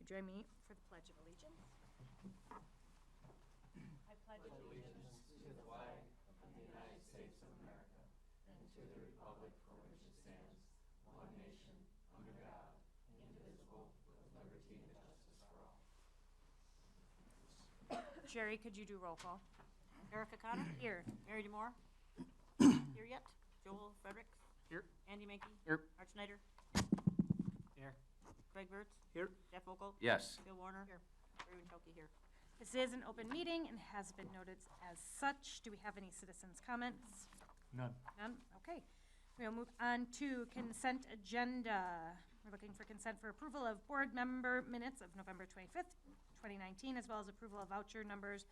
you join me for the Pledge of Allegiance? I pledge allegiance to the flag of the United States of America and to the republic for which it stands, one nation, under God, indivisible, with liberty and justice for all. Sherry, could you do roll call? Erica Connor? Here. Mary DeMore? Here yet? Joel Fredericks? Here. Andy Mankey? Here. Art Schneider? Here. Craig Wirtz? Here. Jeff Vogel? Yes. Bill Warner? Here. Raymond Toki here. This is an open meeting and has been noted as such. Do we have any citizens' comments? None. None? Okay. We'll move on to consent agenda. We're looking for consent for approval of board member minutes of November 25th, 2019, as well as approval of voucher numbers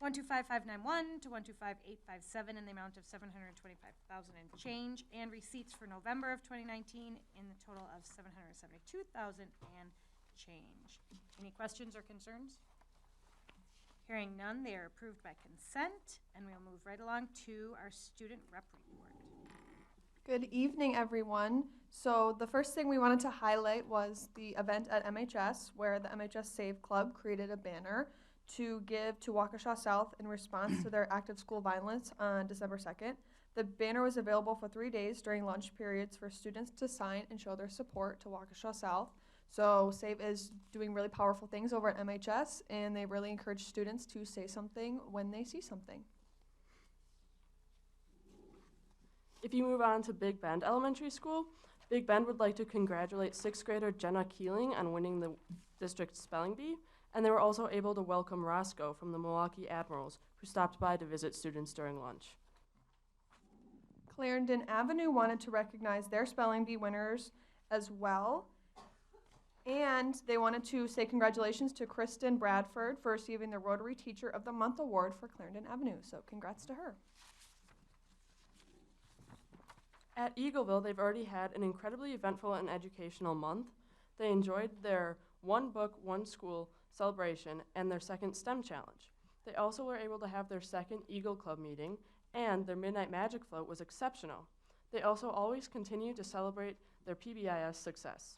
125591 to 125857 in the amount of $725,000 and change, and receipts for November of 2019 in the total of $772,000 and change. Any questions or concerns? Hearing none, they are approved by consent, and we'll move right along to our student rep report. Good evening, everyone. So the first thing we wanted to highlight was the event at MHS, where the MHS Save Club created a banner to give to Waukesha South in response to their active school violence on December 2nd. The banner was available for 3 days during lunch periods for students to sign and show their support to Waukesha South. So Save is doing really powerful things over at MHS, and they really encourage students to say something when they see something. If you move on to Big Bend Elementary School, Big Bend would like to congratulate 6th grader Jenna Keeling on winning the district spelling bee, and they were also able to welcome Roscoe from the Milwaukee Admirals, who stopped by to visit students during lunch. Clarendon Avenue wanted to recognize their spelling bee winners as well. And they wanted to say congratulations to Kristen Bradford for receiving the Rotary Teacher of the Month Award for Clarendon Avenue. So congrats to her. At Eagleville, they've already had an incredibly eventful and educational month. They enjoyed their One Book, One School celebration and their second STEM challenge. They also were able to have their second Eagle Club meeting, and their Midnight Magic Float was exceptional. They also always continue to celebrate their PBIS success.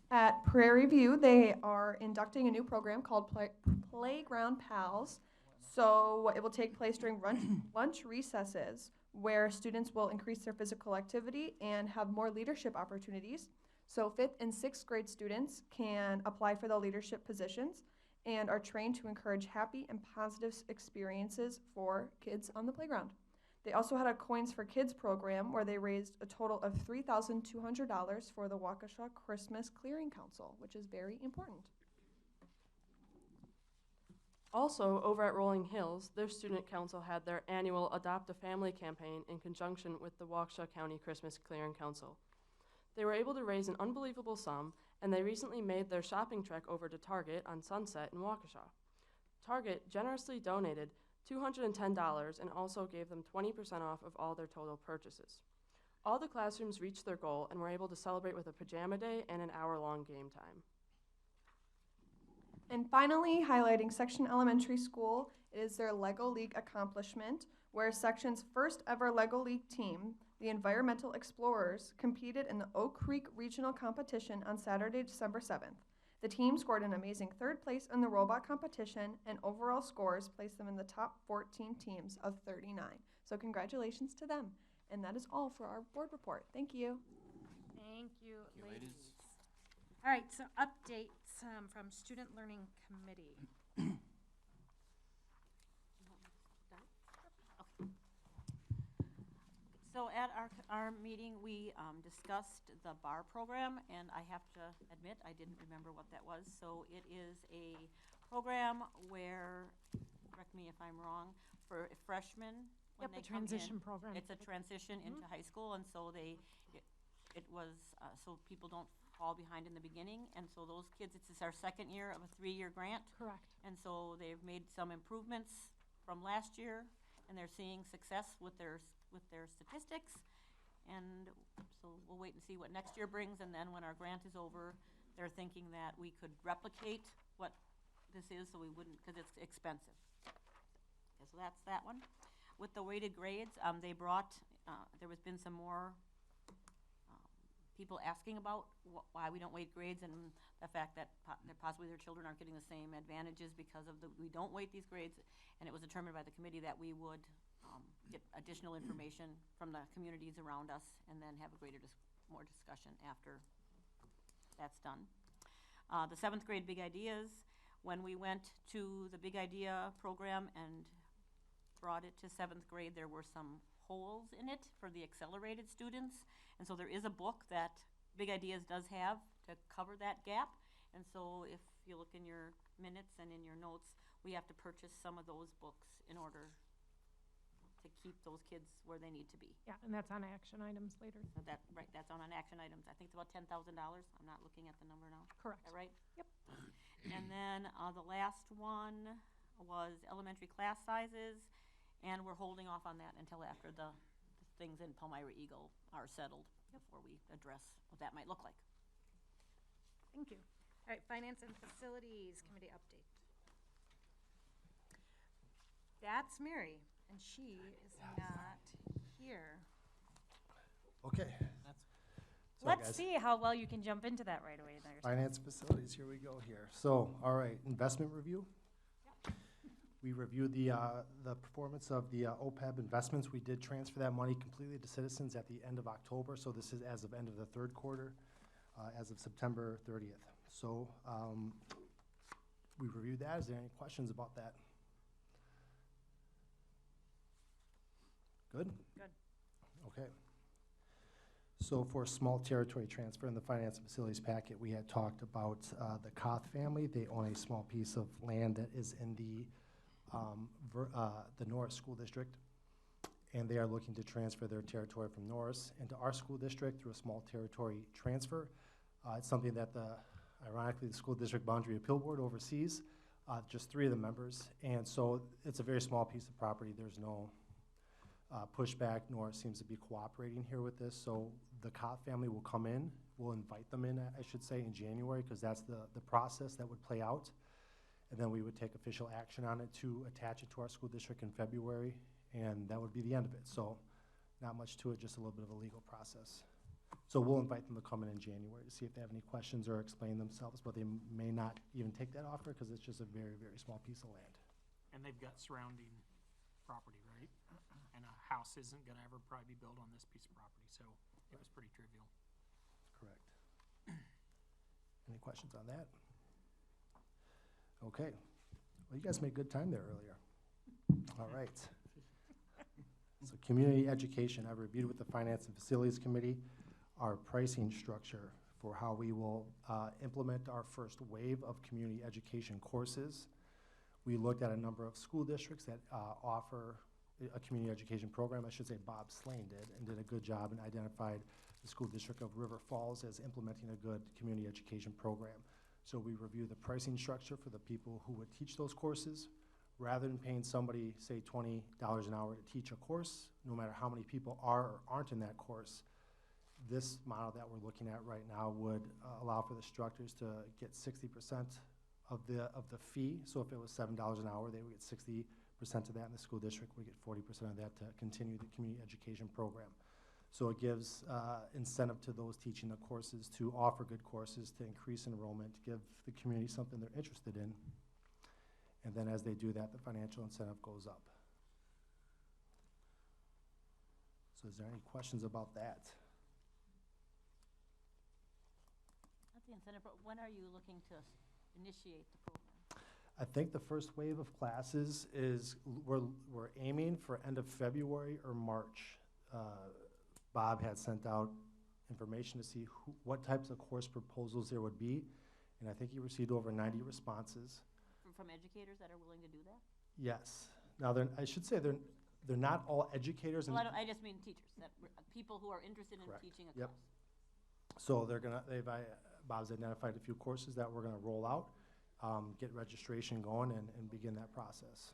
At Prairie View, they are inducting a new program called Playground Pals. So it will take place during lunch recesses, where students will increase their physical activity and have more leadership opportunities. So 5th and 6th grade students can apply for the leadership positions and are trained to encourage happy and positive experiences for kids on the playground. They also had a Coins for Kids program where they raised a total of $3,200 for the Waukesha Christmas Clearing Council, which is very important. Also, over at Rolling Hills, their student council had their annual Adopt a Family campaign in conjunction with the Waukesha County Christmas Clearing Council. They were able to raise an unbelievable sum, and they recently made their shopping trek over to Target on Sunset in Waukesha. Target generously donated $210 and also gave them 20% off of all their total purchases. All the classrooms reached their goal and were able to celebrate with a pajama day and an hour-long game time. And finally, highlighting Section Elementary School is their LEGO League accomplishment, where Section's first ever LEGO League team, the Environmental Explorers, competed in the Oak Creek Regional Competition on Saturday, December 7th. The team scored an amazing 3rd place in the robot competition, and overall scores placed them in the top 14 teams of 39. So congratulations to them. And that is all for our board report. Thank you. Thank you, ladies. All right, so updates from Student Learning Committee. So at our meeting, we discussed the BAR program, and I have to admit, I didn't remember what that was. So it is a program where, correct me if I'm wrong, for freshmen, when they a transition come in, program. It's a transition into high school, and so it was so people don't fall behind in the beginning. And so those kids, it's our second year of a 3-year grant. Correct. And so they've made some improvements from last year, and they're seeing success with their statistics. And so we'll wait and see what next year brings, and then when our grant is over, they're thinking that we could replicate what this is, so we wouldn't, because it's expensive. Okay, so that's that one. With the weighted grades, they brought, there has been some more people asking about why we don't weight grades, and the fact that possibly their children aren't getting the same advantages because of we don't weight these grades. And it was determined by the committee that we would get additional information from the communities around us and then have a more discussion after that's done. The 7th grade Big Ideas, when we went to the Big Idea program and brought it to 7th grade, there were some holes in it for the accelerated students. And so there is a book that Big Ideas does have to cover that gap. And so if you look in your minutes and in your notes, we have to purchase some of those books in order to keep those kids where they need to be. Yeah, and that's on action items later. So that's on action items. I think it's about $10,000. I'm not looking at the number now. Correct. Is that right? Yep. And then the last one was elementary class sizes, and we're holding off on that until after the things in Palmyra Eagle are settled before we address what that might look like. Thank you. All right, Finance and Facilities Committee update. That's Mary, and she is not here. Okay. So, Let's guys, see how well you can jump into that right away. There. Finance facilities, here we go here. So, all right, investment review. We reviewed the performance of the OPEB investments. We did transfer that money completely to citizens at the end of October, so this is as of end of the 3rd quarter, as of September 30th. So we reviewed that. Is there any questions about that? Good? Good. Okay. So for a small territory transfer in the finance and facilities packet, we had talked about the Koth family. They own a small piece of land that is in the Norris School District, and they are looking to transfer their territory from Norris into our school district through a small territory transfer. It's something that ironically, the School District Boundary Appeal Board oversees, just 3 of the members, and so it's a very small piece of property. There's no pushback. Norris seems to be cooperating here with this, so the Koth family will come in. We'll invite them in, I should say, in January, because that's the process that would play out. And then we would take official action on it to attach it to our school district in February, and that would be the end of it. So not much to it, just a little bit of a legal process. So we'll invite them to come in January to see if they have any questions or explain themselves, but they may not even take that offer because it's just a very, very small piece of land. And they've got surrounding property, right? And a house isn't gonna ever probably be built on this piece of property, so it was pretty trivial. Correct. Any questions on that? Okay. Well, you guys made good time there earlier. All right. So community education, I reviewed with the Finance and Facilities Committee our pricing structure for how we will implement our first wave of community education courses. We looked at a number of school districts that offer a community education program. I should say Bob Slane did a good job and identified the school district of River Falls as implementing a good community education program. So we review the pricing structure for the people who would teach those courses. Rather than paying somebody, say, $20 an hour to teach a course, no matter how many people are or aren't in that course, this model that we're looking at right now would allow for the instructors to get 60% of the fee. So if it was $7 an hour, they would get 60% of that, in the school district would get 40% of that to continue the community education program. So it gives incentive to those teaching the courses to offer good courses, to increase enrollment, give the community something they're interested in. And then as they do that, the financial incentive goes up. So is there any questions about that? Not the incentive, but when are you looking to initiate the program? I think the first wave of classes is, we're aiming for end of February or March. Bob had sent out information to see what types of course proposals there would be, and I think he received over 90 responses. From educators that are willing to do that? Yes. Now, I should say they're not all educators. Well, I just mean teachers, people who are interested in Correct. teaching a Yep. course. So Bob's identified a few courses that we're gonna roll out, get registration going and begin that process.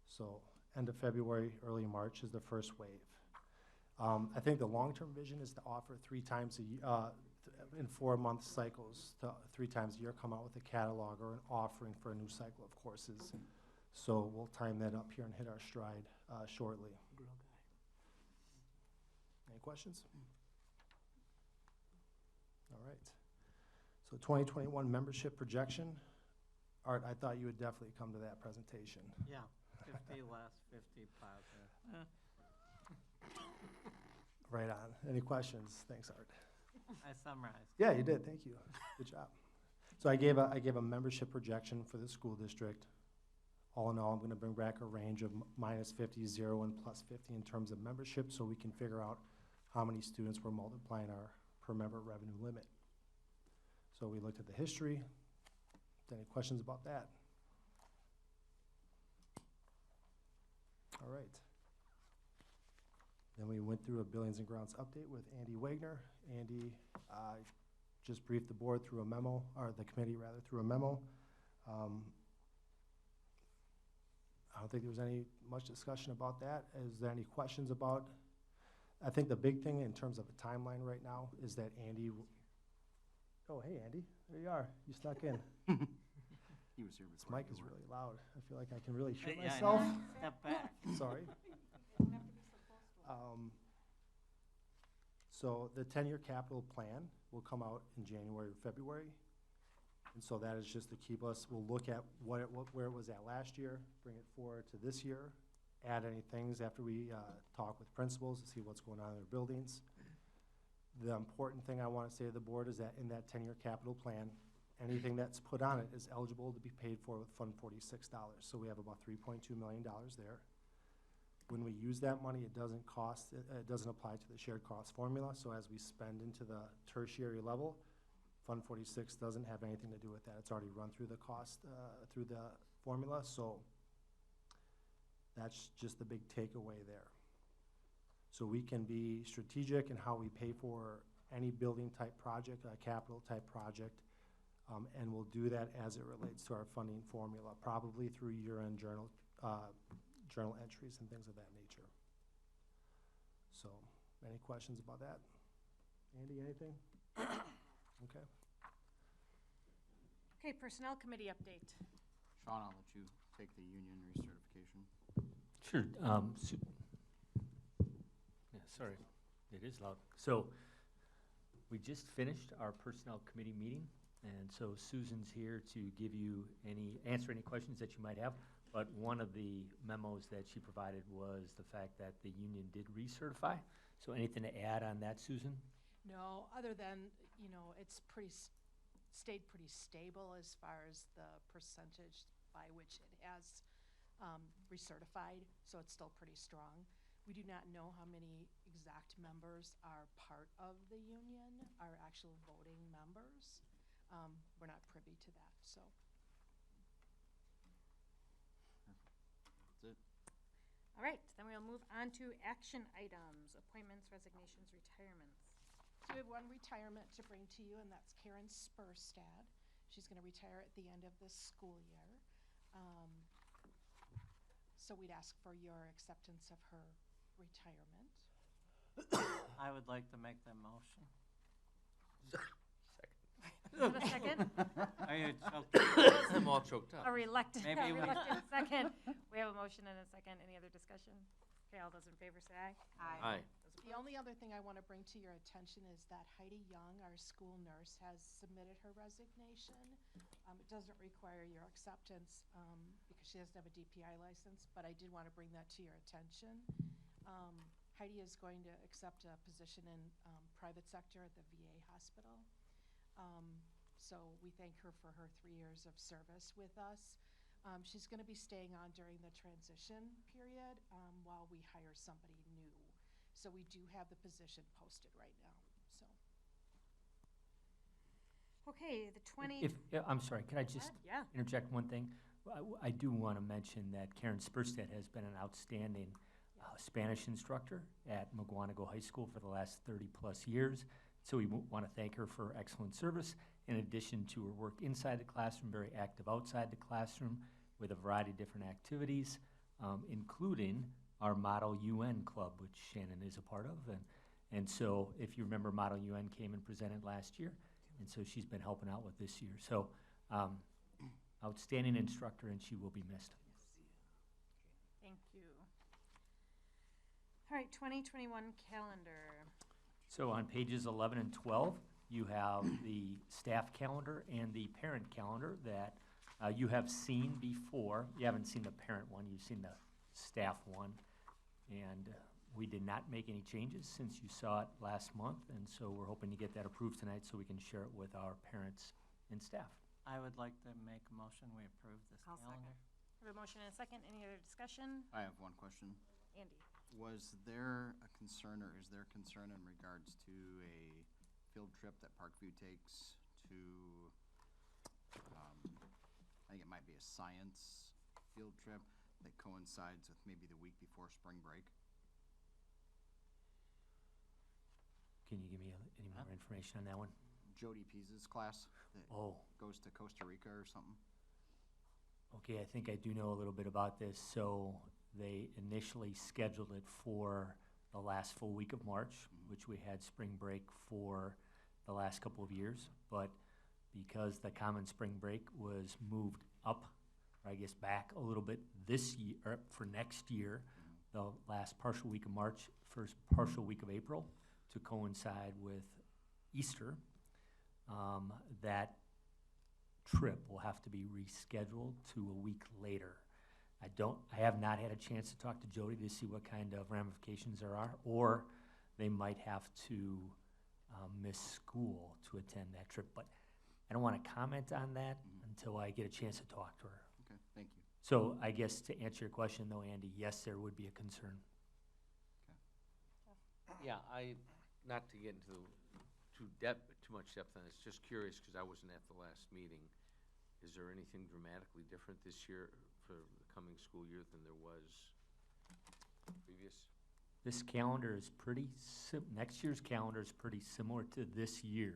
So end of February, early March is the first wave. I think the long-term vision is to offer 3 times a year, in 4-month cycles, 3 times a year, come out with a catalog or an offering for a new cycle of courses. So we'll time that up here and hit our stride shortly. Any questions? So 2021 membership projection. Art, I thought you would definitely come to that presentation. Yeah, 50 less, 50 positive. Right on. Any questions? Thanks, Art. I summarized. Yeah, you did. Thank you. Good job. So I gave a membership projection for the school district. All in all, I'm going to bring back a range of -50, 0, and +50 in terms of membership, so we can figure out how many students we're multiplying our per member revenue limit. So we looked at the history. Any questions about that? All right. Then we went through a Buildings and Grounds update with Andy Wagner. Andy just briefed the board through a memo, or the committee rather, through a memo. I don't think there was any much discussion about that. Is there any questions about? I think the big thing in terms of a timeline right now is that Andy. Oh, hey, Andy, there you are. You snuck in. He was here This before. mic is really loud. I feel like I can really hear Yeah, I myself. know. Step back. Sorry. So the 10-year capital plan will come out in January or February. And so that is just to keep us, we'll look at where it was at last year, bring it forward to this year, add any things after we talk with principals to see what's going on in their buildings. The important thing I want to say to the board is that in that 10-year capital plan, anything that's put on it is eligible to be paid for with Fund 46 dollars. So we have about $3.2 million there. When we use that money, it doesn't cost, it doesn't apply to the shared cost formula. So as we spend into the tertiary level, Fund 46 doesn't have anything to do with that. It's already run through the cost, through the formula. So that's just the big takeaway there. So we can be strategic in how we pay for any building type project, a capital type project, and we'll do that as it relates to our funding formula, probably through year-end journal entries and things of that nature. So, any questions about that? Andy, anything? Okay. Okay, Personnel Committee update. Sean, I'll let you take the union recertification. Sure. Yeah, sorry, it is loud. So we just finished our Personnel Committee meeting, and so Susan's here to answer any questions that you might have. But one of the memos that she provided was the fact that the union did recertify. So anything to add on that, Susan? No, other than, it's stayed pretty stable as far as the percentage by which it has recertified, so it's still pretty strong. We do not know how many exact members are part of the union, are actual voting members. We're not privy to that, so. That's it. All right, then we'll move on to action items, appointments, resignations, retirements. So we have one retirement to bring to you, and that's Karen Spurstad. She's going to retire at the end of this school year. So we'd ask for your acceptance of her retirement. I would like to make that motion. Is it a second? Are you joking? I'm all choked up. A reluctant Maybe we- second. We have a motion and a second. Any other discussion? Okay, all those in favor say aye. Aye. The only other thing I want to bring to your attention is that Heidi Young, our school nurse, has submitted her resignation. It doesn't require your acceptance because she doesn't have a DPI license, but I did want to bring that to your attention. Heidi is going to accept a position in private sector at the VA hospital. So we thank her for her 3 years of service with us. She's going to be staying on during the transition period while we hire somebody new. So we do have the position posted right now, so. Okay, the 20. I'm sorry, can I just Yeah. interject one thing? I do want to mention that Karen Spurstad has been an outstanding Spanish instructor at McGuanago High School for the last 30-plus years. So we want to thank her for her excellent service, in addition to her work inside the classroom, very active outside the classroom with a variety of different activities, including our Model UN Club, which Shannon is a part of. And so if you remember, Model UN came and presented last year, and so she's been helping out with this year. So outstanding instructor, and she will be missed. Thank you. All right, 2021 calendar. So on pages 11 and 12, you have the staff calendar and the parent calendar that you have seen before. You haven't seen the parent one, you've seen the staff one. And we did not make any changes since you saw it last month, and so we're hoping to get that approved tonight so we can share it with our parents and staff. I would like to make a motion, we approve this I'll second. calendar. We have a motion and a second. Any other discussion? I have one question. Andy? Was there a concern, or is there concern in regards to a field trip that Parkview takes to, I think it might be a science field trip that coincides with maybe the week before spring break? Can you give me any more information on that one? Jody Pease's class that Oh, goes to Costa Rica or something? okay, I think I do know a little bit about this. So they initially scheduled it for the last full week of March, which we had spring break for the last couple of years. But because the common spring break was moved up, or I guess back a little bit this year, or for next year, the last partial week of March, first partial week of April, to coincide with Easter, that trip will have to be rescheduled to a week later. I have not had a chance to talk to Jody to see what kind of ramifications there are, or they might have to miss school to attend that trip. But I don't want to comment on that until I get a chance to talk to her. Okay, thank you. So I guess to answer your question though, Andy, yes, there would be a concern. Yeah, not to get into too much depth on this, just curious, because I wasn't at the last meeting. Is there anything dramatically different this year for the coming school year than there was previous? This calendar is next year's calendar is pretty similar to this year's.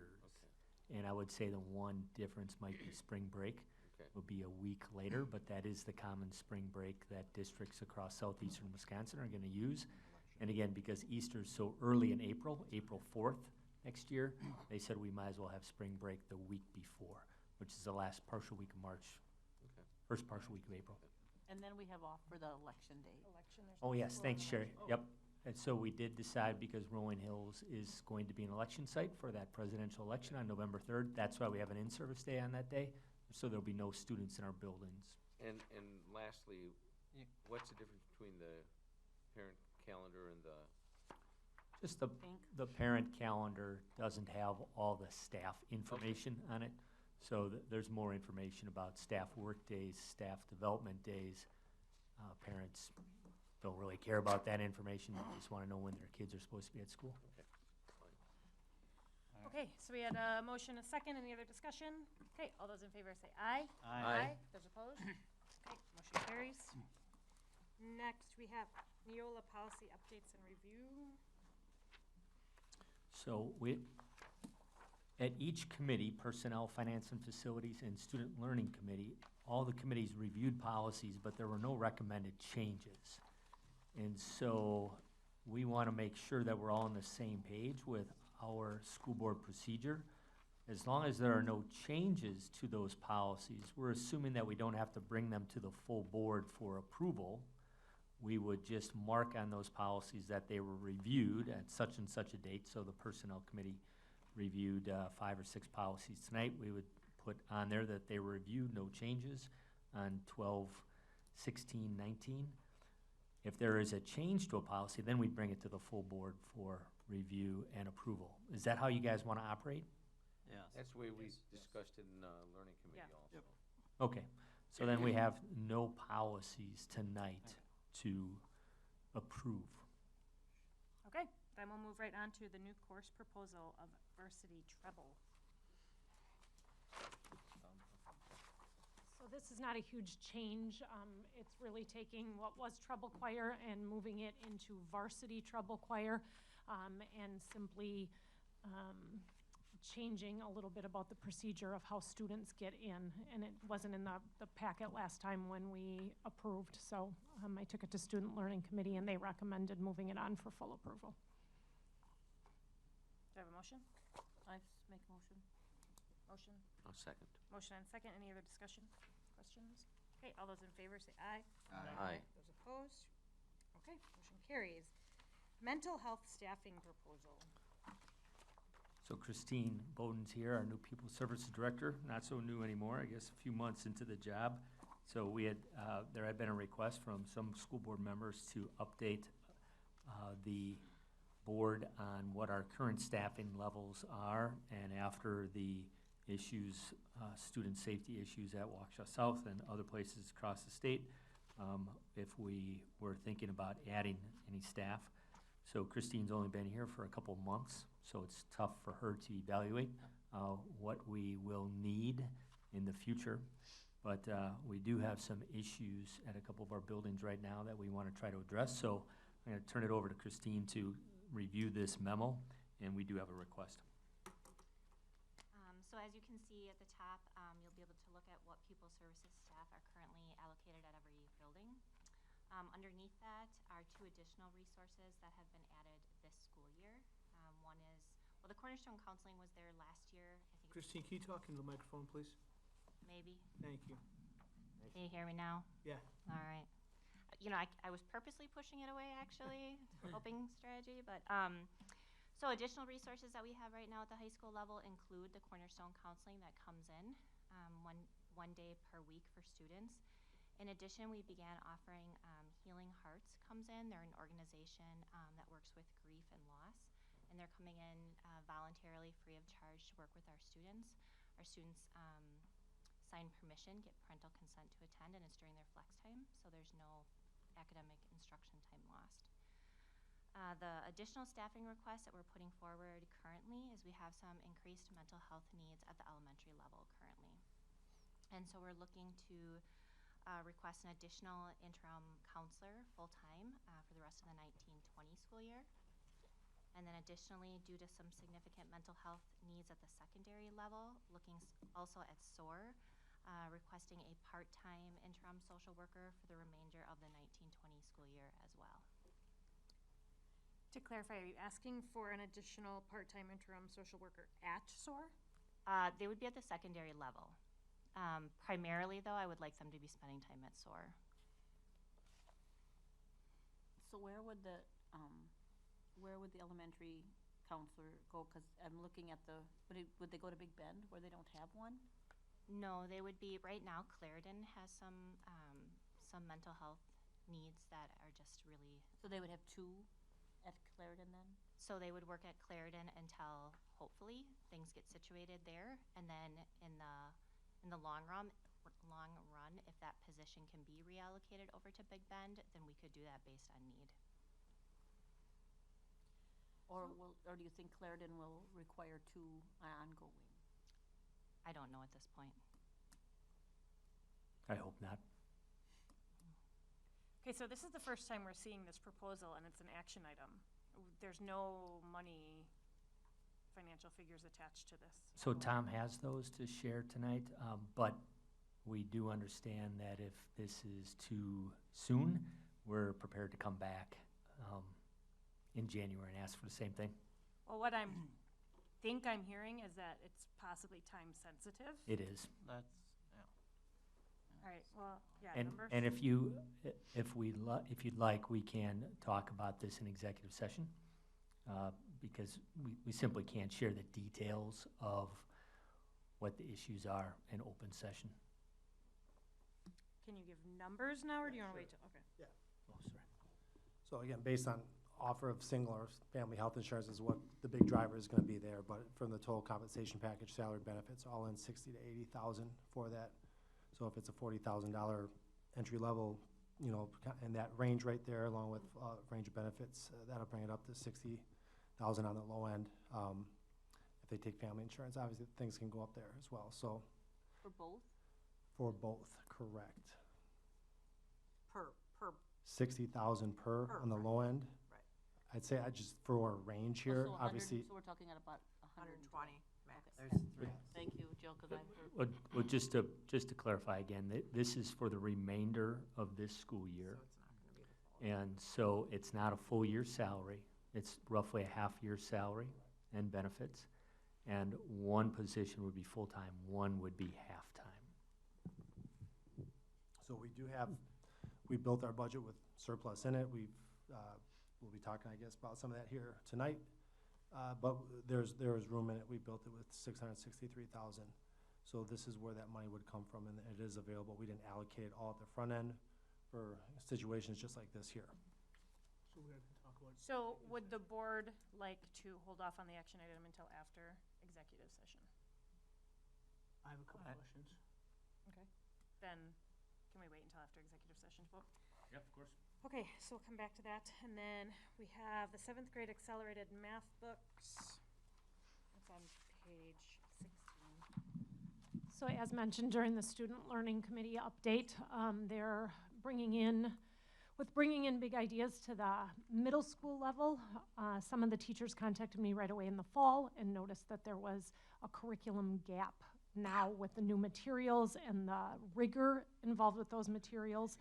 Okay. And I would say the one difference might be spring break. Okay. Will be a week later, but that is the common spring break that districts across southeastern Wisconsin are gonna use. And again, because Easter's so early in April, April 4th next year, they said we might as well have spring break the week before, which is the last partial week of March, Okay. first partial week of April. And then we have off for the election day. Election, there's Oh, no yes, school thanks, on Sherry. election. Yep. And so we did decide, because Rolling Hills is going to be an election site for that presidential election on November 3rd. That's why we have an in-service day on that day, so there'll be no students in our buildings. And lastly, what's the difference between the parent calendar and the, Just the parent calendar doesn't have all the staff information on it. So there's more information about staff work days, staff development days. Parents don't really care about that information. They just want to know when their kids are supposed to be at school. Okay, so we had a motion, a second. Any other discussion? Okay, all those in favor say aye. Aye. Those opposed? Okay, motion carries. Next, we have Neola policy updates and review. So at each committee, Personnel, Finance and Facilities, and Student Learning Committee, all the committees reviewed policies, but there were no recommended changes. And so we want to make sure that we're all on the same page with our school board procedure. As long as there are no changes to those policies, we're assuming that we don't have to bring them to the full board for approval. We would just mark on those policies that they were reviewed at such and such a date. So the Personnel Committee reviewed 5 or 6 policies tonight. We would put on there that they were reviewed, no changes on 12/16/19. If there is a change to a policy, then we'd bring it to the full board for review and approval. Is that how you guys want to operate? Yes. that's the way we discussed it in learning committee Yeah. also. Yep. Okay, so then we have no policies tonight to approve. Okay, then we'll move right on to the new course proposal of varsity treble. So this is not a huge change. It's really taking what was treble choir and moving it into varsity treble choir, and simply changing a little bit about the procedure of how students get in. And it wasn't in the packet last time when we approved, so I took it to Student Learning Committee and they recommended moving it on for full approval. Do I have a motion? I make a motion. Motion? I'll second. Motion and second. Any other discussion? Questions? Okay, all those in favor say aye. Aye. Those opposed? Okay, motion carries. Mental health staffing proposal. So Christine Bowden's here, our new People Services Director, not so new anymore, I guess a few months into the job. So we had, there had been a request from some school board members to update the board on what our current staffing levels are, and after the issues, student safety issues at Waukesha South and other places across the state, if we were thinking about adding any staff. So Christine's only been here for a couple months, so it's tough for her to evaluate what we will need in the future. But we do have some issues at a couple of our buildings right now that we want to try to address. So I'm going to turn it over to Christine to review this memo, and we do have a request. So as you can see at the top, you'll be able to look at what pupil services staff are currently allocated at every building. Underneath that are 2 additional resources that have been added this school year. One is, well, the Cornerstone Counseling was there last year. I think Christine, can you talk into the microphone, please? maybe. Thank you. Can you hear me now? Yeah. All right. You know, I was purposely pushing it away, actually, hoping strategy, but so additional resources that we have right now at the high school level include the Cornerstone Counseling that comes in one day per week for students. In addition, we began offering Healing Hearts comes in. They're an organization that works with grief and loss, and they're coming in voluntarily free of charge to work with our students. Our students sign permission, get parental consent to attend, and it's during their flex time, so there's no academic instruction time lost. The additional staffing requests that we're putting forward currently is we have some increased mental health needs at the elementary level currently. And so we're looking to request an additional interim counselor full-time for the rest of the 19-20 school year. And then additionally, due to some significant mental health needs at the secondary level, looking also at SOAR, requesting a part-time interim social worker for the remainder of the 19-20 school year as well. To clarify, are you asking for an additional part-time interim social worker at SOAR? They would be at the secondary level. Primarily, though, I would like them to be spending time at SOAR. So where would the elementary counselor go? Because I'm looking at would they go to Big Bend where they don't have one? No, they would be, right now, Clarendon has some mental health needs that are just really. So they would have 2 at Clarendon then? So they would work at Clarendon until, hopefully, things get situated there. And then in the long run, if that position can be reallocated over to Big Bend, then we could do that based on need. Or do you think Clarendon will require 2 ongoing? I don't know at this point. I hope not. Okay, so this is the first time we're seeing this proposal, and it's an action item. There's no money, financial figures attached to this. So Tom has those to share tonight, but we do understand that if this is too soon, we're prepared to come back in January and ask for the same thing. Well, what I'm hearing is that it's possibly time sensitive. It is. That's, All right, well, yeah, And, numbers. and if you'd like, we can talk about this in executive session, because we simply can't share the details of what the issues are in open session. Can you give numbers now, or do you want to wait till, okay. Oh, sorry. So again, based on offer of single or family health insurance is what the big driver is gonna be there, but from the total compensation package, salary benefits, all in 60 to 80,000 for that. So if it's a $40,000 entry level, you know, in that range right there, along with range of benefits, that'll bring it up to 60,000 on the low end. If they take family insurance, obviously things can go up there as well. So For both? for both, correct. Per. 60,000 per on the low end. Right. I'd say I just for a range here, So obviously. So we're talking at about 120 max. There's Thank you, Jill, because I've heard. Well, just to clarify again, this is for the remainder of this school year. And so it's not a full year salary. It's roughly a half-year salary and benefits. And one position would be full-time, one would be half-time. So we built our budget with surplus in it. We'll be talking, I guess, about some of that here tonight. But there is room in it. We built it with 663,000. So this is where that money would come from, and it is available. We didn't allocate it all at the front end for situations just like this here. So we have to talk about. So would the board like to hold off on the action item until after executive session? I have a couple questions. Okay. Then, can we wait until after executive session to vote? Yep, of course. Okay, so we'll come back to that. And then we have the 7th grade accelerated math books. It's on page 16. So as mentioned during the Student Learning Committee update, they're bringing in big ideas to the middle school level. Some of the teachers contacted me right away in the fall and noticed that there was a curriculum gap now with the new materials and the rigor involved with those materials,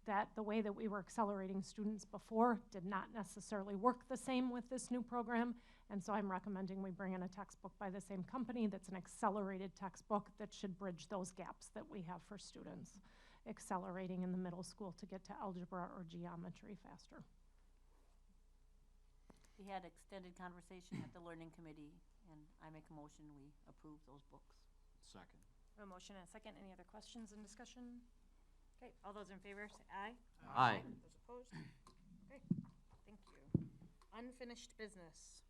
that the way that we were accelerating students before did not necessarily work the same with this new program. And so I'm recommending we bring in a textbook by the same company that's an accelerated textbook that should bridge those gaps that we have for students accelerating in the middle school to get to algebra or geometry faster. We had extended conversation at the learning committee, and I make a motion we approve those books. Second. A motion and a second. Any other questions and discussion? Okay, all those in favor say aye. Aye. Those opposed? Okay, thank you. Unfinished business.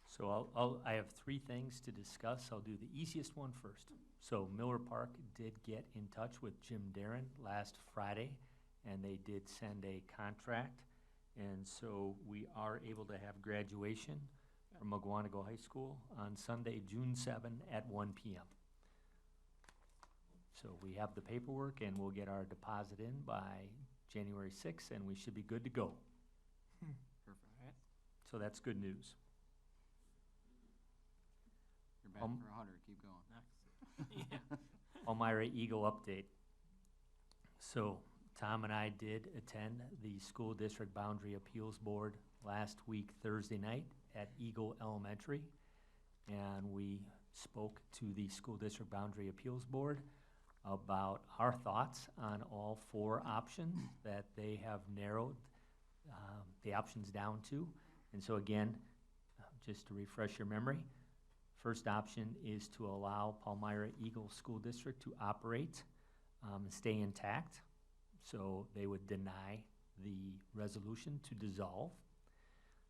So I have 3 things to discuss. I'll do the easiest one first. So Miller Park did get in touch with Jim Darren last Friday, and they did send a contract. And so we are able to have graduation from Mugwanago High School on Sunday, June 7 at 1 p.m. So we have the paperwork, and we'll get our deposit in by January 6th, and we should be good to go. Perfect. So that's good news. You're back for 100. Keep going. Elmira Eagle update. So Tom and I did attend the School District Boundary Appeals Board last week, Thursday night at Eagle Elementary. And we spoke to the School District Boundary Appeals Board about our thoughts on all 4 options that they have narrowed the options down to. And so again, just to refresh your memory, first option is to allow Palmyra Eagle School District to operate and stay intact. So they would deny the resolution to dissolve.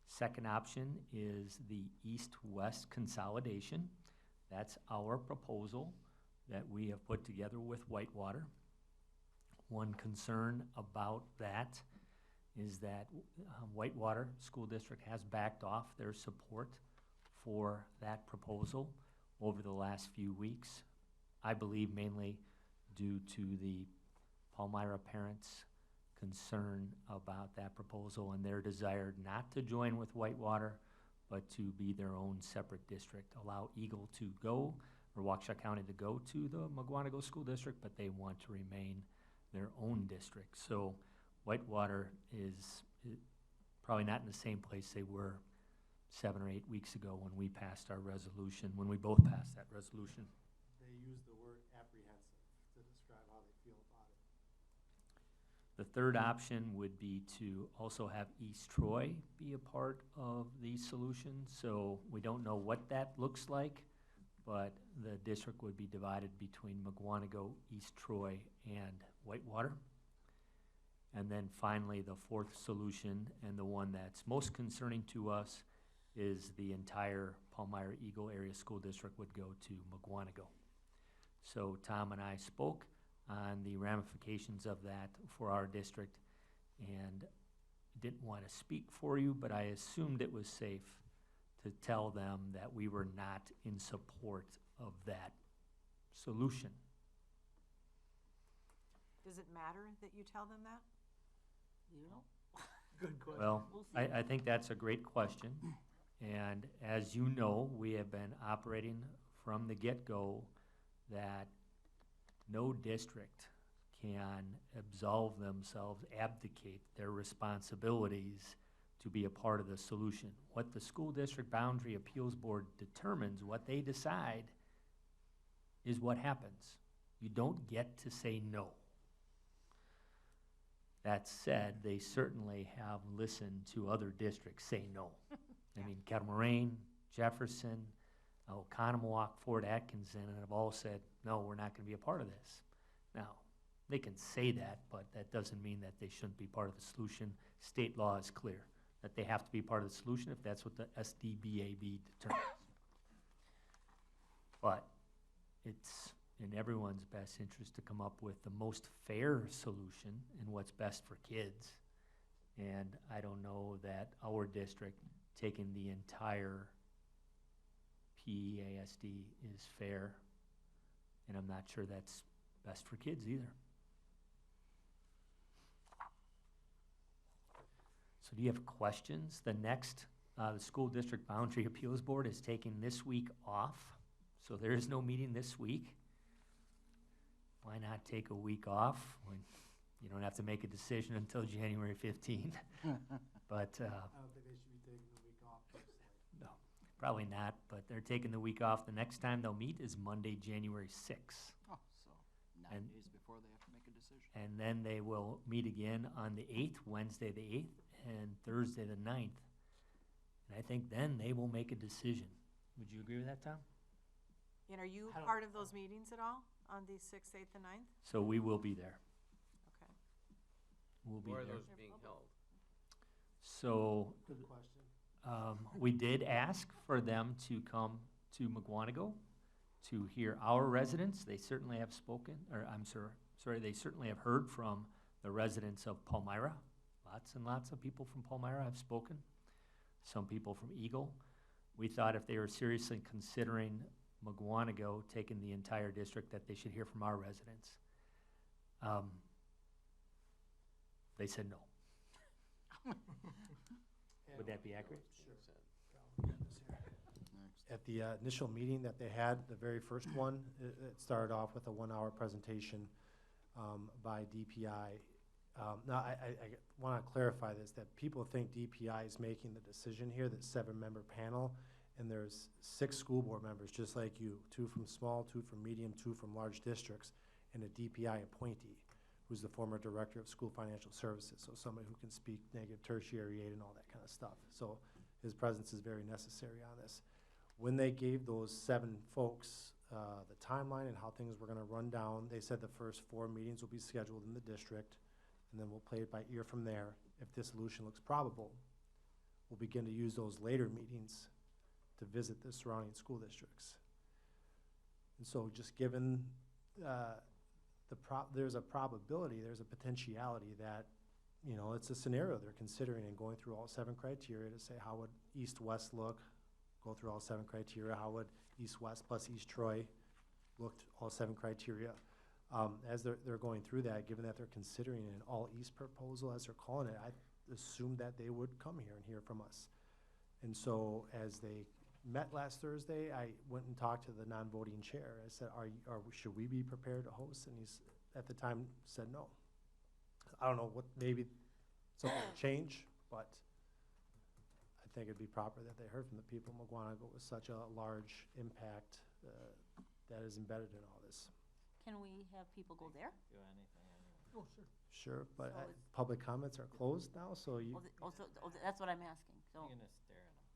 Second option is the east-west consolidation. That's our proposal that we have put together with Whitewater. One concern about that is that Whitewater School District has backed off their support for that proposal over the last few weeks. I believe mainly due to the Palmyra parents' concern about that proposal and their desire not to join with Whitewater, but to be their own separate district. Allow Eagle to go, or Waukesha County to go to the Mugwanago School District, but they want to remain their own district. So Whitewater is probably not in the same place they were 7 or 8 weeks ago when we passed our resolution, when we both passed that resolution. They use the word apprehensive to describe how they feel about it. The third option would be to also have East Troy be a part of the solution. So we don't know what that looks like, but the district would be divided between Mugwanago, East Troy, and Whitewater. And then finally, the fourth solution, and the one that's most concerning to us, is the entire Palmyra Eagle Area School District would go to Mugwanago. So Tom and I spoke on the ramifications of that for our district, and didn't want to speak for you, but I assumed it was safe to tell them that we were not in support of that solution. Does it matter that you tell them that? You know? Good question. Well, We'll see. I think that's a great question. And as you know, we have been operating from the get-go that no district can absolve themselves, abdicate their responsibilities to be a part of the solution. What the School District Boundary Appeals Board determines, what they decide, is what happens. You don't get to say no. That said, they certainly have listened to other districts say no. I mean, Kettle Moraine, Jefferson, Oconomowoc, Fort Atkinson, and have all said, no, we're not gonna be a part of this. Now, they can say that, but that doesn't mean that they shouldn't be part of the solution. State law is clear, that they have to be part of the solution if that's what the SDBAB determines. But it's in everyone's best interest to come up with the most fair solution and what's best for kids. And I don't know that our district taking the entire PEASD is fair, and I'm not sure that's best for kids either. So do you have questions? The next, the School District Boundary Appeals Board is taking this week off, so there is no meeting this week. Why not take a week off when you don't have to make a decision until January 15th? But, I don't think they should be taking the week off personally. no, probably not, but they're taking the week off. The next time they'll meet is Monday, January 6th. Oh, so 9 And- days before they have to make a decision. And then they will meet again on the 8th, Wednesday the 8th, and Thursday the 9th. And I think then they will make a decision. Would you agree with that, Tom? And are you I don't- part of those meetings at all on the 6th, 8th, and 9th? So we will be there. Okay. We'll be Where are there. those being held? So, Good question. we did ask for them to come to McWanago to hear our residents. They certainly have spoken, or I'm sorry, they certainly have heard from the residents of Palmyra. Lots and lots of people from Palmyra have spoken. Some people from Eagle. We thought if they were seriously considering McWanago taking the entire district, that they should hear from our residents. They said no. Would that be accurate? At the initial meeting that they had, the very first one, it started off with a 1-hour presentation by DPI. Now, I want to clarify this, that people think DPI is making the decision here, that 7-member panel, and there's 6 school board members, just like you, 2 from small, 2 from medium, 2 from large districts, and a DPI appointee, who's the former director of school financial services, so somebody who can speak negative tertiary aid and all that kind of stuff. So his presence is very necessary on this. When they gave those 7 folks the timeline and how things were gonna run down, they said the first 4 meetings will be scheduled in the district, and then we'll play it by ear from there. If this solution looks probable, we'll begin to use those later meetings to visit the surrounding school districts. And so just given there's a probability, there's a potentiality that, you know, it's a scenario they're considering and going through all 7 criteria to say how would East-West look, go through all 7 criteria, how would East-West plus East Troy look, all 7 criteria. As they're going through that, given that they're considering an all-East proposal, as they're calling it, I assumed that they would come here and hear from us. And so as they met last Thursday, I went and talked to the non-voting chair. I said, should we be prepared to host? And he's, at the time, said no. I don't know what, maybe something will change, but I think it'd be proper that they heard from the people of McWanago with such a large impact that is embedded in all this. Can we have people go there? Do anything anyway. Oh, sure. Sure, but So it's- public comments are closed now, so you, That's what I'm asking, so, You're gonna stare at them.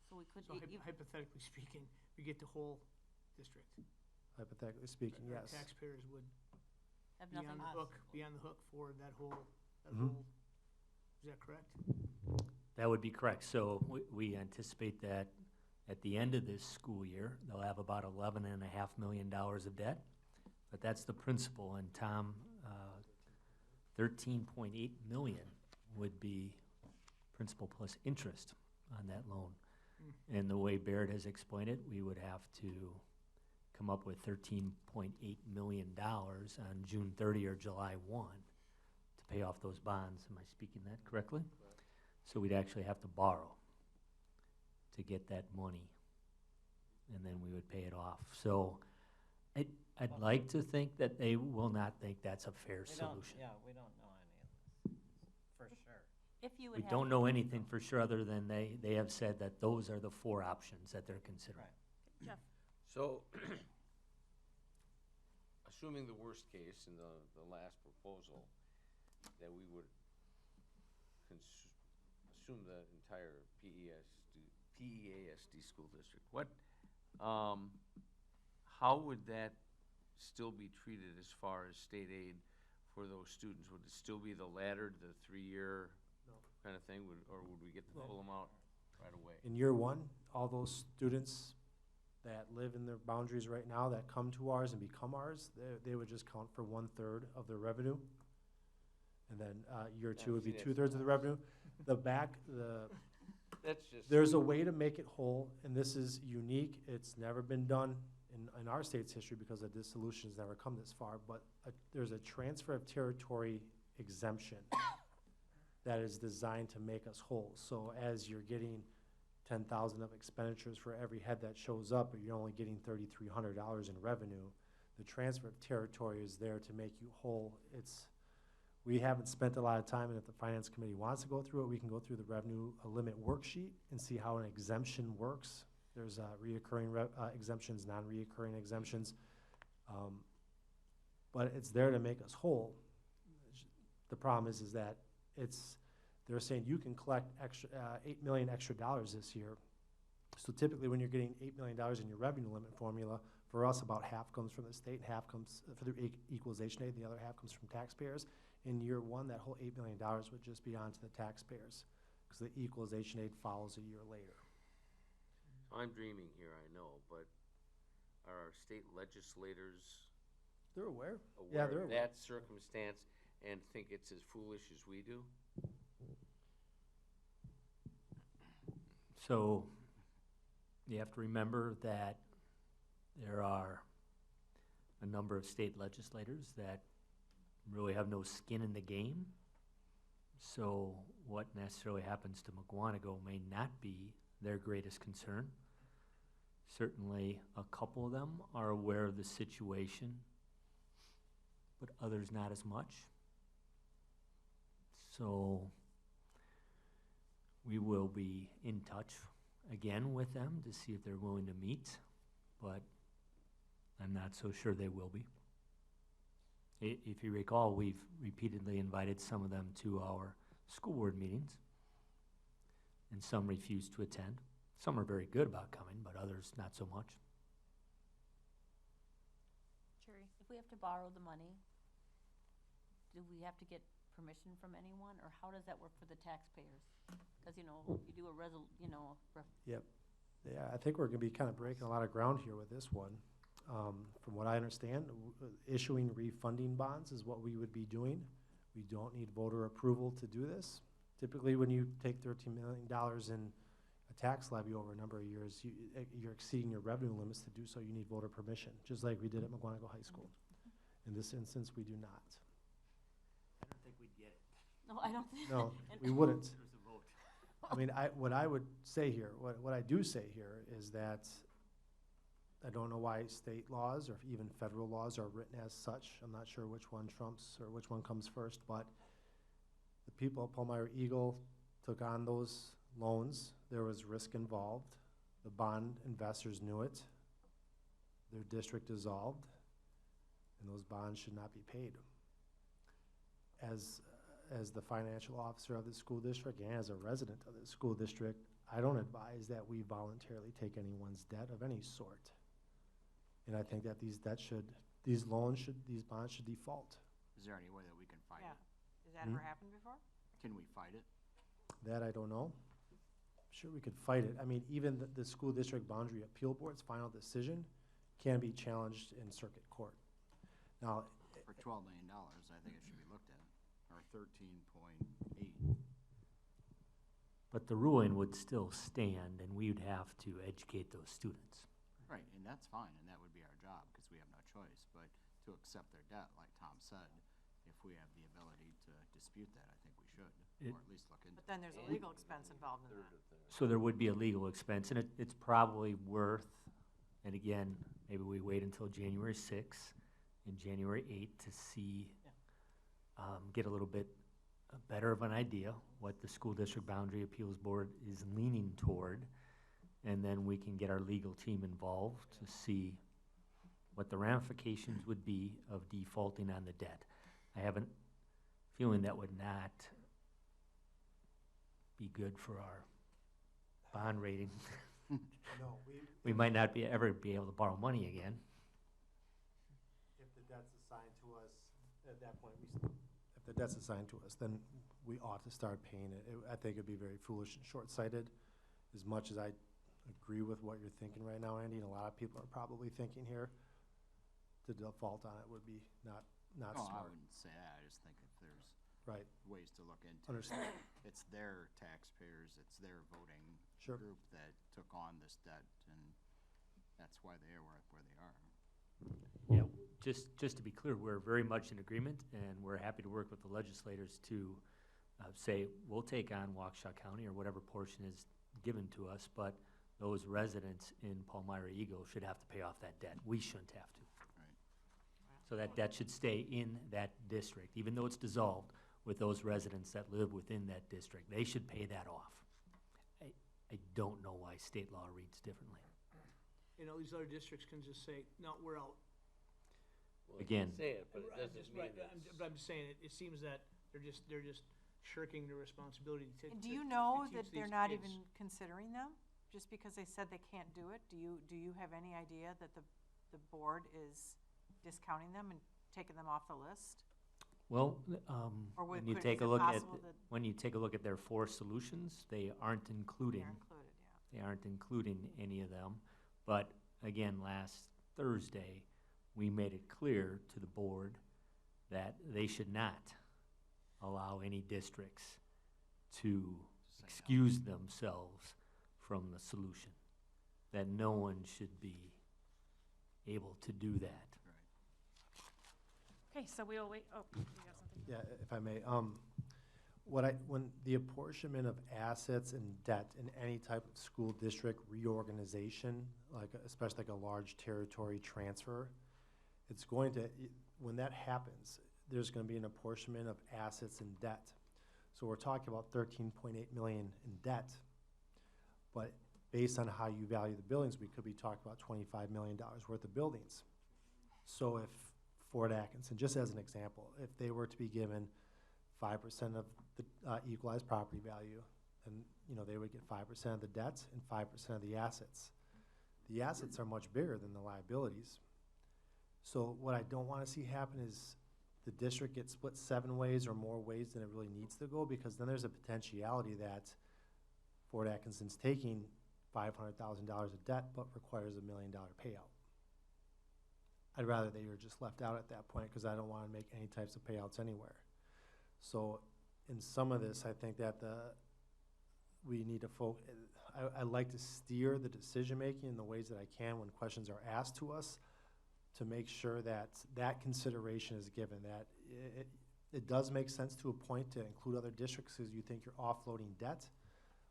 so we could, So hypothetically speaking, we get the whole district. hypothetically speaking, Our yes. taxpayers would have be on nothing, the hook for that whole, Mhm. is that correct? That would be correct. So we anticipate that at the end of this school year, they'll have about $11.5 million of debt. But that's the principal, and Tom, 13.8 million would be principal plus interest on that loan. And the way Baird has explained it, we would have to come up with $13.8 million on June 30 or July 1 to pay off those bonds. Am I speaking that correctly? So we'd actually have to borrow to get that money, and then we would pay it off. So I'd like to think that they will not think that's a fair solution. Yeah, we don't know any of this, for sure. if you would We have. don't know anything for sure, other than they have said that those are the 4 options that they're considering. Right. Jeff, So, assuming the worst case in the last proposal, that we would assume the entire PEASD PEASD school district, what, how would that still be treated as far as state aid for those students? Would it still be the laddered, the 3-year No. kind of thing, or would we get the No. full amount right away? In year one, all those students that live in their boundaries right now that come to ours and become ours, they would just count for 1/3 of their revenue. And then, year two would be see, that's 2/3 of the revenue. That's just. There's a way to make it whole, and this is unique. It's never been done in our state's history because a dissolution has never come this far, but there's a transfer of territory exemption that is designed to make us whole. So as you're getting 10,000 of expenditures for every head that shows up, but you're only getting $3,300 in revenue, the transfer of territory is there to make you whole. We haven't spent a lot of time, and if the finance committee wants to go through it, we can go through the revenue limit worksheet and see how an exemption works. There's reoccurring exemptions, non-reoccurring exemptions. But it's there to make us whole. The problem is that they're saying you can collect extra, $8 million extra this year. So typically when you're getting $8 million in your revenue limit formula, for us about half comes from the state, half comes for the equalization aid, and the other half comes from taxpayers. In year one, that whole $8 million would just be onto the taxpayers, because the equalization aid follows a year later. I'm dreaming here, I know, but are our state legislators They're aware. aware they're of aware. that circumstance and think it's as foolish as we do? So you have to remember that there are a number of state legislators that really have no skin in the game. So what necessarily happens to McGuanago may not be their greatest concern. Certainly a couple of them are aware of the situation, but others not as much. So we will be in touch again with them to see if they're willing to meet, but I'm not so sure they will be. If you recall, we've repeatedly invited some of them to our school board meetings, and some refuse to attend. Some are very good about coming, but others not so much. Sherry, if we have to borrow the money, do we have to get permission from anyone, or how does that work for the taxpayers? Because, you do a Yep. Yeah, I think we're gonna be kind of breaking a lot of ground here with this one. From what I understand, issuing refunding bonds is what we would be doing. We don't need voter approval to do this. Typically, when you take $13 million in a tax levy over a number of years, you're exceeding your revenue limits. To do so, you need voter permission, just like we did at McGuanago High School. In this instance, we do not. I don't think we'd get it. No, I don't think. No, we wouldn't. There's a vote. I mean, what I would say here, what I do say here is that I don't know why state laws or even federal laws are written as such. I'm not sure which one trumps or which one comes first, but the people at Palmyra Eagle took on those loans. There was risk involved. The bond investors knew it. Their district dissolved, and those bonds should not be paid. As the financial officer of the school district and as a resident of the school district, I don't advise that we voluntarily take anyone's debt of any sort. And I think that these bonds should default. Is there any way that we can fight Yeah. it? Has that ever happened before? Can we fight it? That I don't know. Sure, we could fight it. I mean, even the school district boundary appeal board's final decision can be challenged in circuit court. Now, For $12 million, I think it should be looked at, or 13.8. But the ruling would still stand, and we would have to educate those students. Right, and that's fine, and that would be our job, because we have no choice. But to accept their debt, like Tom said, if we have the ability to dispute that, I think we should, or at least look into But then there's a legal expense involved in that. So there would be a legal expense, and it's probably worth, and again, maybe we wait until January 6th and January 8th to see, get a little bit better of an idea what the School District Boundary Appeals Board is leaning toward, and then we can get our legal team involved to see what the ramifications would be of defaulting on the debt. I have a feeling that would not be good for our bond rating, No, we might not ever be able to borrow money again. if the debt's assigned to us, at that point, if the debt's assigned to us, then we ought to start paying it. I think it'd be very foolish and short-sighted, as much as I agree with what you're thinking right now, Andy, and a lot of people are probably thinking here, to default on it would be not No, I smart. wouldn't say that. I just think if there's Right, ways to look into it. understand. It's their taxpayers, it's their voting Sure. group that took on this debt, and that's why they are where they are. Yeah, just to be clear, we're very much in agreement, and we're happy to work with the legislators to say, we'll take on Waukesha County or whatever portion is given to us, but those residents in Palmyra Eagle should have to pay off that debt. We shouldn't have to. Right. So that debt should stay in that district, even though it's dissolved, with those residents that live within that district. They should pay that off. I don't know why state law reads differently. You know, these other districts can just say, no, we're out. Well, you Again. can say it, but it I'm doesn't just- mean right, it's. But I'm just saying, it seems that they're just shirking their responsibility to. And do you know teach that they're these not kids. even considering them? Just because they said they can't do it? Do you have any idea that the board is discounting them and taking them off the list? Well, Or when would- you could- take is a it look at, possible that- when you take a look at their 4 solutions, they aren't including, They're included, yeah. they aren't including any of them. But again, last Thursday, we made it clear to the board that they should not allow any districts to Say no. excuse themselves from the solution. That no one should be able to do that. Okay, so we'll wait, oh, you have something? Yeah, if I may, when the apportionment of assets and debt in any type of school district reorganization, especially like a large territory transfer, it's going to, when that happens, there's gonna be an apportionment of assets and debt. So we're talking about 13.8 million in debt, but based on how you value the buildings, we could be talking about $25 million worth of buildings. So if Fort Atkinson, just as an example, if they were to be given 5% of the equalized property value, and they would get 5% of the debts and 5% of the assets. The assets are much bigger than the liabilities. So what I don't want to see happen is the district gets split 7 ways or more ways than it really needs to go, because then there's a potentiality that Fort Atkinson's taking $500,000 of debt but requires $1 million payout. I'd rather they were just left out at that point, because I don't want to make any types of payouts anywhere. So in some of this, I think that we need to I like to steer the decision-making in the ways that I can when questions are asked to us, to make sure that that consideration is given, that it does make sense to a point to include other districts because you think you're offloading debt.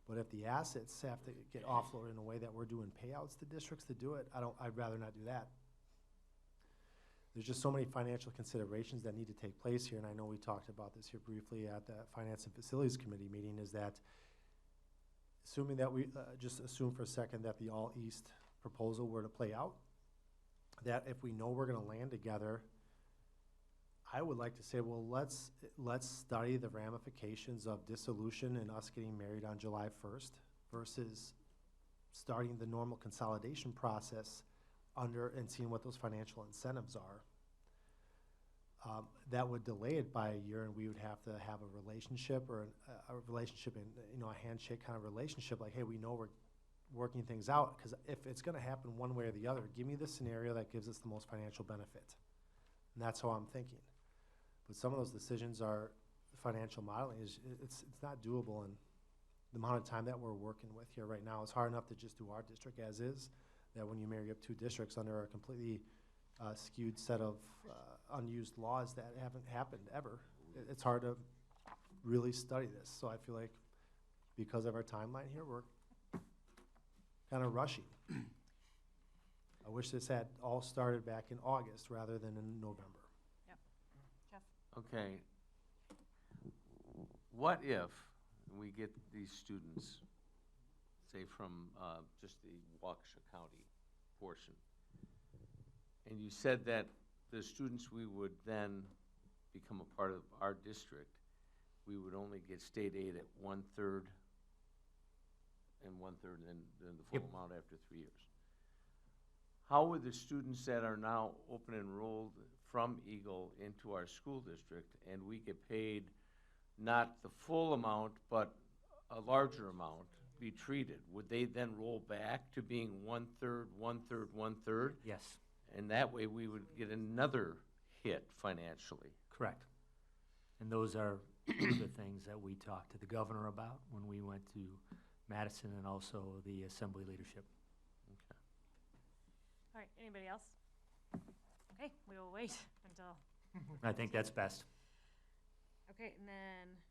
But if the assets have to get offloaded in a way that we're doing payouts to districts to do it, I'd rather not do that. There's just so many financial considerations that need to take place here, and I know we talked about this here briefly at the Finance and Facilities Committee meeting, is that assuming that just assume for a second that the All East proposal were to play out, that if we know we're gonna land together, I would like to say, well, let's study the ramifications of dissolution and us getting married on July 1st versus starting the normal consolidation process and seeing what those financial incentives are. That would delay it by a year, and we would have to have a relationship or a relationship in a handshake kind of relationship, like, hey, we know we're working things out, because if it's gonna happen one way or the other, give me the scenario that gives us the most financial benefit. And that's how I'm thinking. But some of those decisions are, financial modeling it's not doable, and the amount of time that we're working with here right now, it's hard enough to just do our district as is, that when you marry up 2 districts under a completely skewed set of unused laws that haven't happened ever, it's hard to really study this. So I feel like because of our timeline here, we're kind of rushing. I wish this had all started back in August rather than in November. Yep. Jeff? Okay. What if we get these students, say from just the Waukesha County portion, and you said that the students we would then become a part of our district, we would only get state aid at 1/3 and 1/3, and then the Yep. full amount after 3 years. How would the students that are now open enrolled from Eagle into our school district, and we get paid not the full amount, but a larger amount, be treated? Would they then roll back to being 1/3, 1/3, 1/3? Yes, And that way, we would get another hit financially. correct. And those are two of the things that we talked to the governor about when we went to Madison and also the assembly leadership. Okay. All right, anybody else? Okay, we will wait until, I think that's best. okay, and then.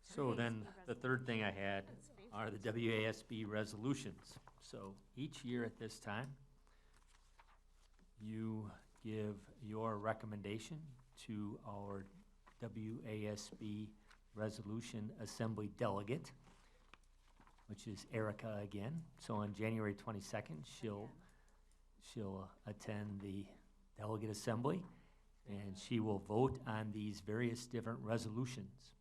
So then, the third thing I had That's great. are the WASB resolutions. So each year at this time, you give your recommendation to our WASB Resolution Assembly Delegate, which is Erica again. So on January 22nd, she'll attend the delegate assembly, and she will vote on these various different resolutions.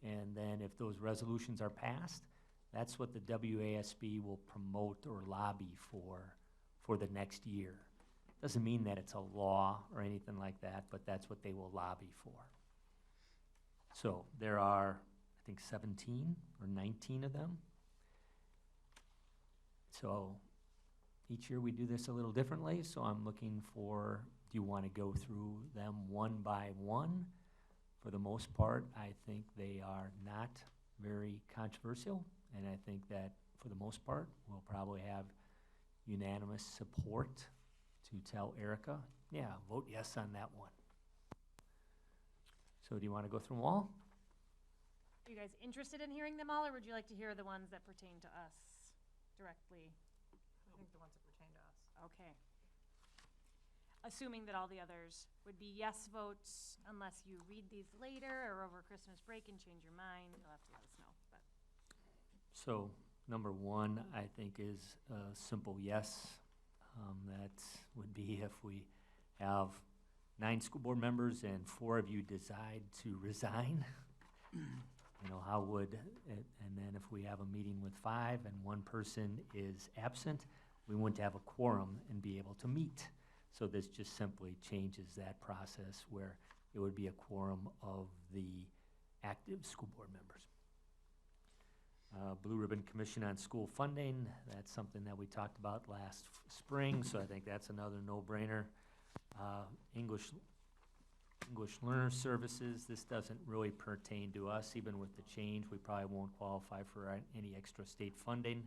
And then if those resolutions are passed, that's what the WASB will promote or lobby for the next year. Doesn't mean that it's a law or anything like that, but that's what they will lobby for. So there are, I think, 17 or 19 of them. So each year we do this a little differently, so I'm looking for, do you want to go through them one by one? For the most part, I think they are not very controversial, and I think that for the most part, we'll probably have unanimous support to tell Erica, yeah, vote yes on that one. So do you want to go through them all? Are you guys interested in hearing them all, or would you like to hear the ones that pertain to us directly? I think the ones that pertain to us. Okay. Assuming that all the others would be yes votes, unless you read these later or over Christmas break and change your mind, you'll have to let us know, but. So number one, I think, is a simple yes. That would be if we have 9 school board members and 4 of you decide to resign. You know, how would, and then if we have a meeting with 5 and 1 person is absent, we wouldn't have a quorum and be able to meet. So this just simply changes that process where it would be a quorum of the active school board members. Blue Ribbon Commission on School Funding, that's something that we talked about last spring, so I think that's another no-brainer. English Learner Services, this doesn't really pertain to us. Even with the change, we probably won't qualify for any extra state funding,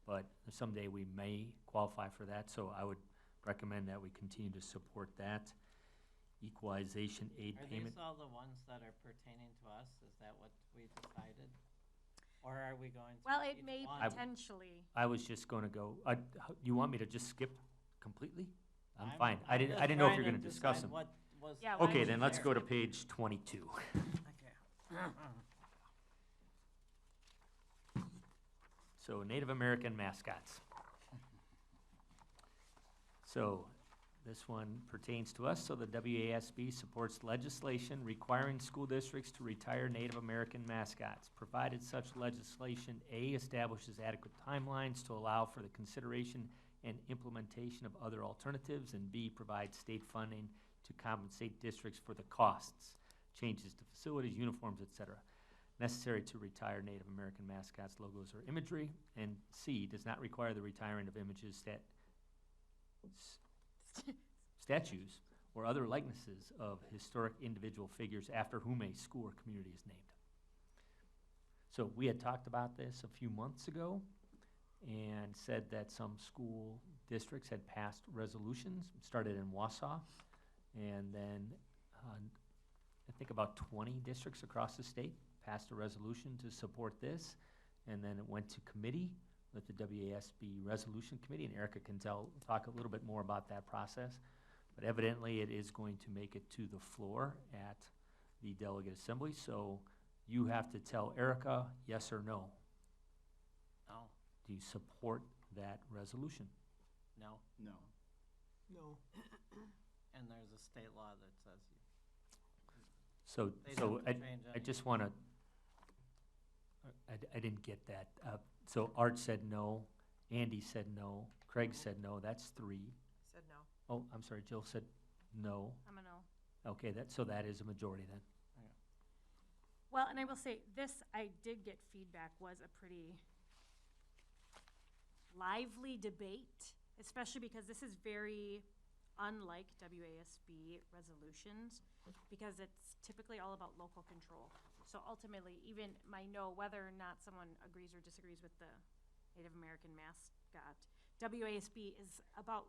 but someday we may qualify for that, so I would recommend that we continue to support that. Equalization aid Are payment. these all the ones that are pertaining to us? Is that what we decided? Or are we going to? Well, it each may one? potentially. I was just gonna go, you want me to just skip completely? I'm I'm- fine. I I'm didn't just know if trying you're gonna to discuss decide them. what was Yeah, why Okay, don't then you let's share? go to page 22. Okay. So Native American mascots. So this one pertains to us. So the WASB supports legislation requiring school districts to retire Native American mascots, provided such legislation, A, establishes adequate timelines to allow for the consideration and implementation of other alternatives, and B, provides state funding to compensate districts for the costs, changes to facilities, uniforms, etc., necessary to retire Native American mascots, logos, or imagery, and C, does not require the retiring of images, statues, or other likenesses of historic individual figures after whom a school or community is named. So we had talked about this a few months ago and said that some school districts had passed resolutions, started in Wausau, and then I think about 20 districts across the state passed a resolution to support this, and then it went to committee with the WASB Resolution Committee, and Erica can talk a little bit more about that process. But evidently, it is going to make it to the floor at the delegate assembly, so you have to tell Erica yes or no. No, Do you support that resolution? no. No. No. And there's a state law that says you. So, They so don't I change just want to I didn't get that. So Art said no, Andy said no, Craig said no, that's 3. Said no. Oh, I'm sorry, Jill said no. I'm a no. Okay, so that is a majority then. Well, and I will say, this, I did get feedback, was a pretty lively debate, especially because this is very unlike WASB resolutions, because it's typically all about local control. So ultimately, even my no, whether or not someone agrees or disagrees with the Native American mascot, WASB is about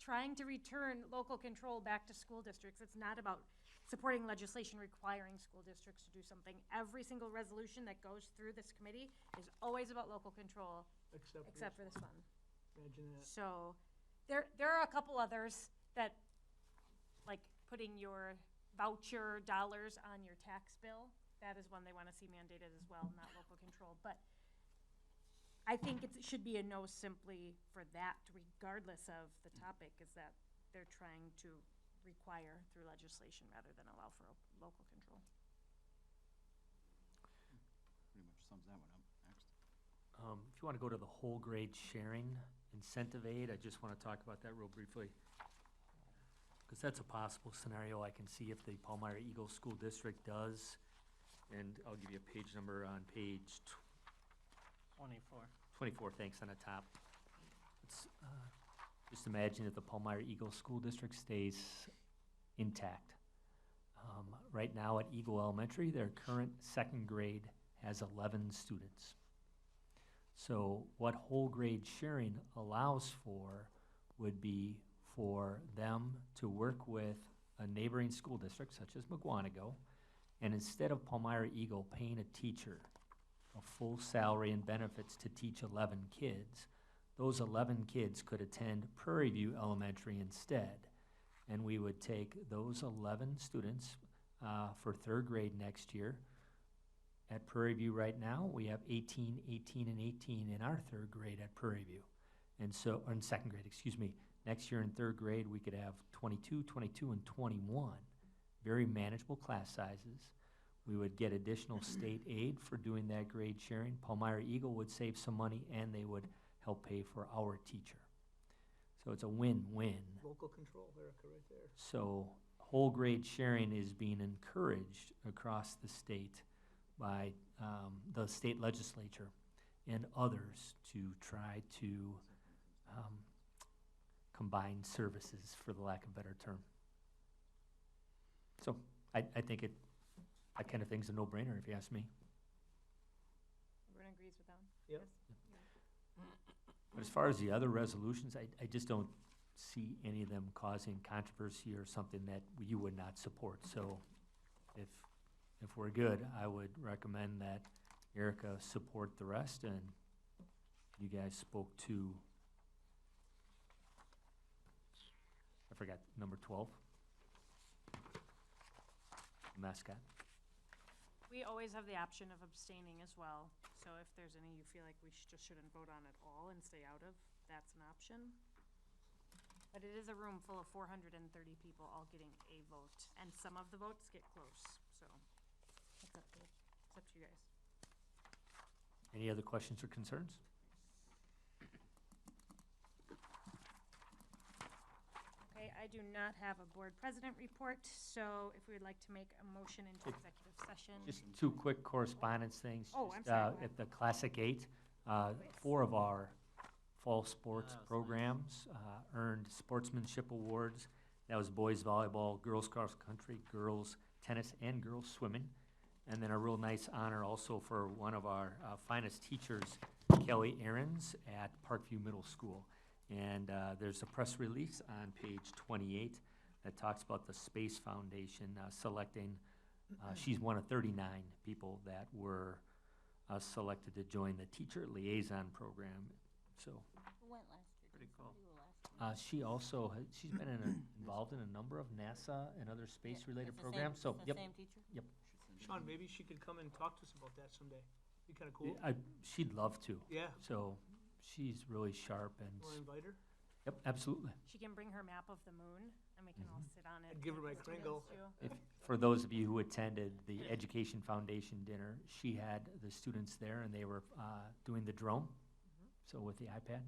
trying to return local control back to school districts. It's not about supporting legislation requiring school districts to do something. Every single resolution that goes through this committee is always about local control, except for this one. Imagine that. So there are a couple others that, like putting your voucher dollars on your tax bill. That is one they want to see mandated as well, not local control. But I think it should be a no simply for that, regardless of the topic, is that they're trying to require through legislation rather than allow for local control. Pretty much sums that one up. Next. If you want to go to the whole grade sharing incentive aid, I just want to talk about that real briefly. Because that's a possible scenario I can see if the Palmyra Eagle School District does. And I'll give you a page number on page 24. 24, thanks, on the top. It's, just imagine if the Palmyra Eagle School District stays intact. Right now at Eagle Elementary, their current 2nd grade has 11 students. So what whole grade sharing allows for would be for them to work with a neighboring school district, such as McGuanago, and instead of Palmyra Eagle paying a teacher a full salary and benefits to teach 11 kids, those 11 kids could attend Prairie View Elementary instead. And we would take those 11 students for 3rd grade next year. At Prairie View right now, we have 18, 18, and 18 in our 3rd grade at Prairie View. And so, or in 2nd grade, excuse me. Next year in 3rd grade, we could have 22, 22, and 21. Very manageable class sizes. We would get additional state aid for doing that grade sharing. Palmyra Eagle would save some money, and they would help pay for our teacher. So it's a win-win. Local control, Erica, right there. So whole grade sharing is being encouraged across the state by the state legislature and others to try to combine services, for the lack of a better term. So I think that kind of thing's a no-brainer, if you ask me. Everyone agrees with that one? Yep. Yes? But as far as the other resolutions, I just don't see any of them causing controversy or something that you would not support. So if we're good, I would recommend that Erica support the rest, and you guys spoke to, I forgot, number 12, mascot. We always have the option of abstaining as well. So if there's any you feel like we just shouldn't vote on at all and stay out of, that's an option. But it is a room full of 430 people all getting a vote, and some of the votes get close, so it's up to you guys. Any other questions or concerns? Okay, I do not have a board president report, so if we would like to make a motion into executive session. Just 2 quick correspondence things. Oh, I'm Just, sorry, go ahead. At the Classic 8, 4 of our fall sports programs earned sportsmanship awards. That was boys volleyball, girls cross country, girls tennis, and girls swimming. And then a real nice honor also for one of our finest teachers, Kelly Ahrens at Parkview Middle School. And there's a press release on page 28 that talks about the Space Foundation selecting, she's one of 39 people that were selected to join the Teacher Liaison Program. So Who went last year? Pretty cool. she also, she's been involved in a number of NASA and other space-related It's the programs. same- So, it's yep, the same teacher? yep. Sean, maybe she could come and talk to us about that someday. Be kinda cool. She'd love to. Yeah, So she's really sharp and wanna invite her? Yep, absolutely. She can bring her map of the moon, and we can all sit on it. I'd give her with my the Kringle. students, If, for those of you who attended the Education Foundation dinner, she had the students there and they were doing the drone, so with the iPad.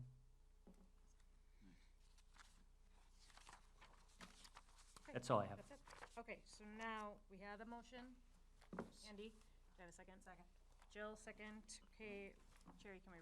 Okay, That's all I have. That's it. Okay, so now we had a motion. Andy, do I have a second? Second. Jill, second. Okay, Sherry, can we